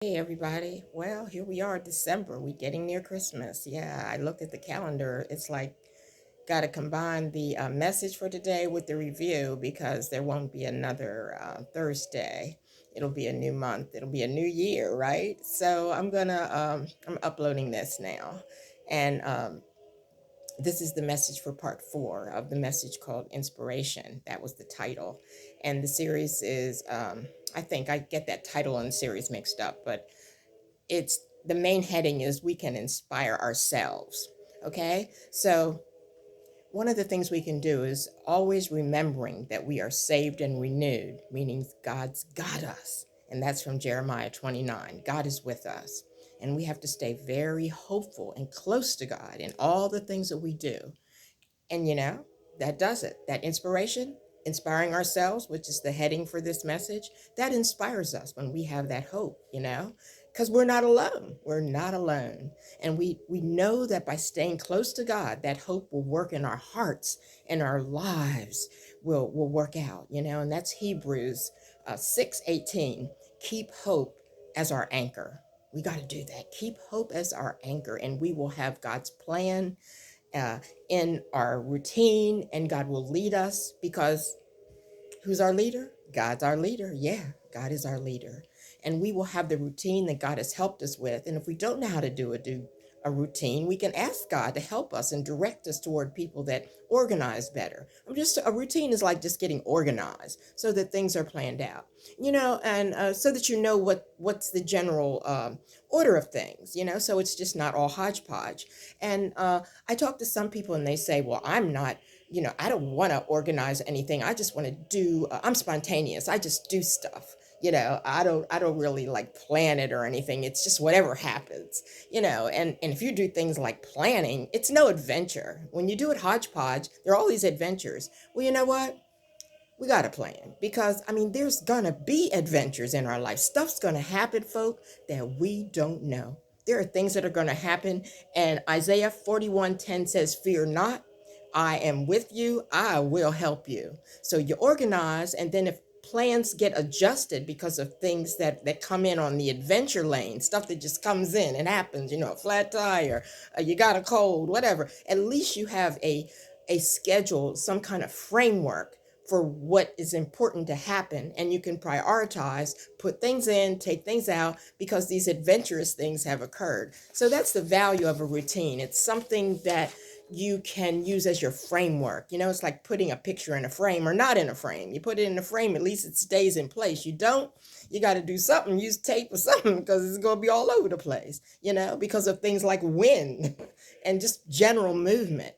Hey everybody. Well, here we are, December. We're getting near Christmas. Yeah, I looked at the calendar. It's like got to combine the message for today with the review because there won't be another Thursday. It'll be a new month. It'll be a new year, right? So I'm uploading this now, and this is the message for part 4 of the message called Inspiration. That was the title, and the series is I think I get that title and series mixed up, but it's the main heading is we can inspire ourselves. Okay, so one of the things we can do is always remembering that we are saved and renewed, meaning God's got us. And that's from Jeremiah 29. God is with us. And we have to stay very hopeful and close to God in all the things that we do. And that does it. That inspiration, inspiring ourselves, which is the heading for this message, that inspires us when we have that hope, because we're not alone. We're not alone. And we know that by staying close to God, that hope will work in our hearts and our lives will work out, and that's Hebrews 6:18. Keep hope as our anchor. We got to do that. Keep hope as our anchor, and we will have God's plan uh, in our routine, and God will lead us because who's our leader? God's our leader. Yeah, God is our leader. And we will have the routine that God has helped us with. And if we don't know how to do a routine, we can ask God to help us and direct us toward people that organize better. A routine is like just getting organized so that things are planned out, and so that you know what's the general order of things, so it's just not all hodgepodge. And I talk to some people and they say, well, I'm not, I don't want to organize anything. I just want to do, I'm spontaneous. I just do stuff. I don't really like plan it or anything. It's just whatever happens, and if you do things like planning, it's no adventure. When you do it hodgepodge, there are all these adventures. Well, you know what? We got to plan because, I mean, there's going to be adventures in our life. Stuff's going to happen, folk, that we don't know. There are things that are going to happen. And Isaiah 41:10 says, fear not, I am with you. I will help you. So you organize. And then if plans get adjusted because of things that come in on the adventure lane, stuff that just comes in and happens, a flat tire, you got a cold, whatever, at least you have a schedule, some kind of framework for what is important to happen, and you can prioritize, put things in, take things out, because these adventurous things have occurred. So that's the value of a routine. It's something that you can use as your framework. It's like putting a picture in a frame or not in a frame. You put it in a frame, at least it stays in place. You don't, you got to do something, use tape or something, because it's going to be all over the place, because of things like wind and just general movement.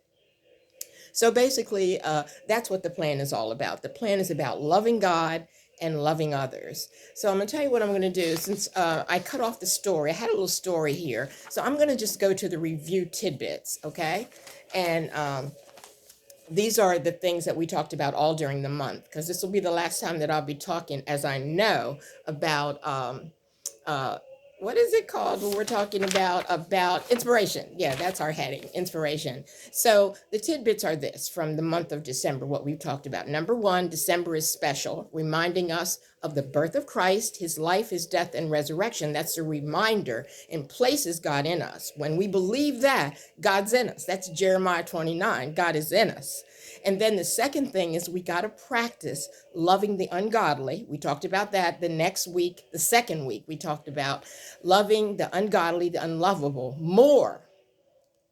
So basically, that's what the plan is all about. The plan is about loving God and loving others. So I'm going to tell you what I'm going to do. Since I cut off the story, I had a little story here. So I'm going to just go to the review tidbits, okay? And these are the things that we talked about all during the month, because this will be the last time that I'll be talking, as I know, about uh, what is it called when we're talking about inspiration? Yeah, that's our heading, inspiration. So the tidbits are this from the month of December, what we've talked about. Number one, December is special, reminding us of the birth of Christ, his life, his death, and resurrection. That's a reminder and places God in us. When we believe that, God's in us. That's Jeremiah 29. God is in us. And then the second thing is we got to practice loving the ungodly. We talked about that the next week. The second week, we talked about loving the ungodly, the unlovable more,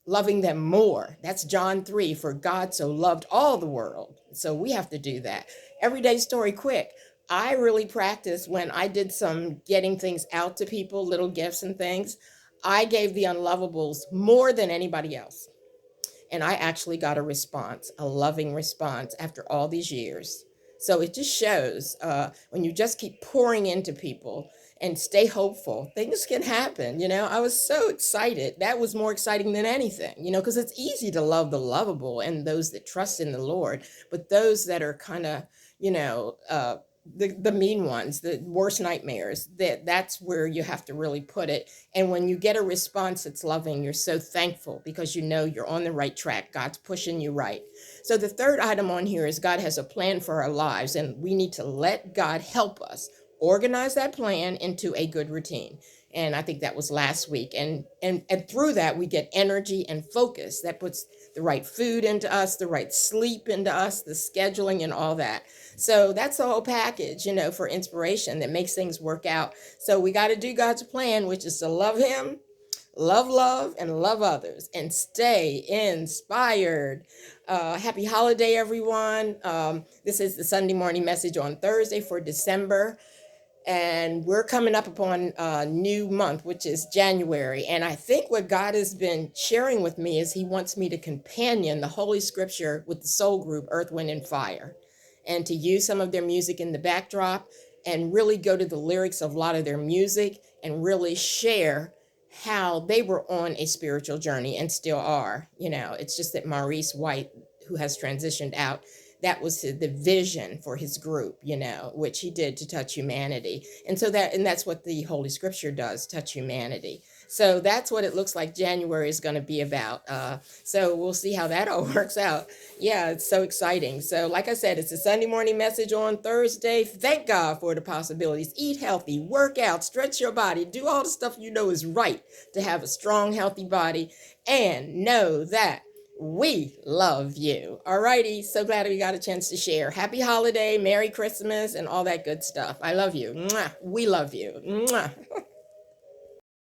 loving them more. That's John 3, for God so loved all the world. So we have to do that. Everyday story quick. I really practiced when I did some getting things out to people, little gifts and things. I gave the unlovables more than anybody else. And I actually got a response, a loving response after all these years. So it just shows when you just keep pouring into people and stay hopeful, things can happen. I was so excited. That was more exciting than anything, because it's easy to love the lovable and those that trust in the Lord. But those that are kind of, the mean ones, the worst nightmares, that's where you have to really put it. And when you get a response that's loving, you're so thankful because you know you're on the right track. God's pushing you right. So the third item on here is God has a plan for our lives, and we need to let God help us organize that plan into a good routine. And I think that was last week. And through that, we get energy and focus that puts the right food into us, the right sleep into us, the scheduling and all that. So that's the whole package, for inspiration that makes things work out. So we got to do God's plan, which is to love Him, love, and love others, and stay inspired. Happy holiday, everyone. This is the Sunday morning message on Thursday for December. And we're coming up upon a new month, which is January. And I think what God has been sharing with me is He wants me to companion the Holy Scripture with the soul group, Earth, Wind, and Fire, and to use some of their music in the backdrop and really go to the lyrics of a lot of their music and really share how they were on a spiritual journey and still are. It's just that Maurice White, who has transitioned out, that was the vision for his group, which he did to touch humanity. And that's what the Holy Scripture does, touch humanity. So that's what it looks like January is going to be about. So we'll see how that all works out. Yeah, it's so exciting. So like I said, it's a Sunday morning message on Thursday. Thank God for the possibilities. Eat healthy, work out, stretch your body, do all the stuff is right to have a strong, healthy body, and know that we love you. All righty. So glad we got a chance to share. Happy holiday, Merry Christmas, and all that good stuff. I love you. Mwah. We love you. Mwah.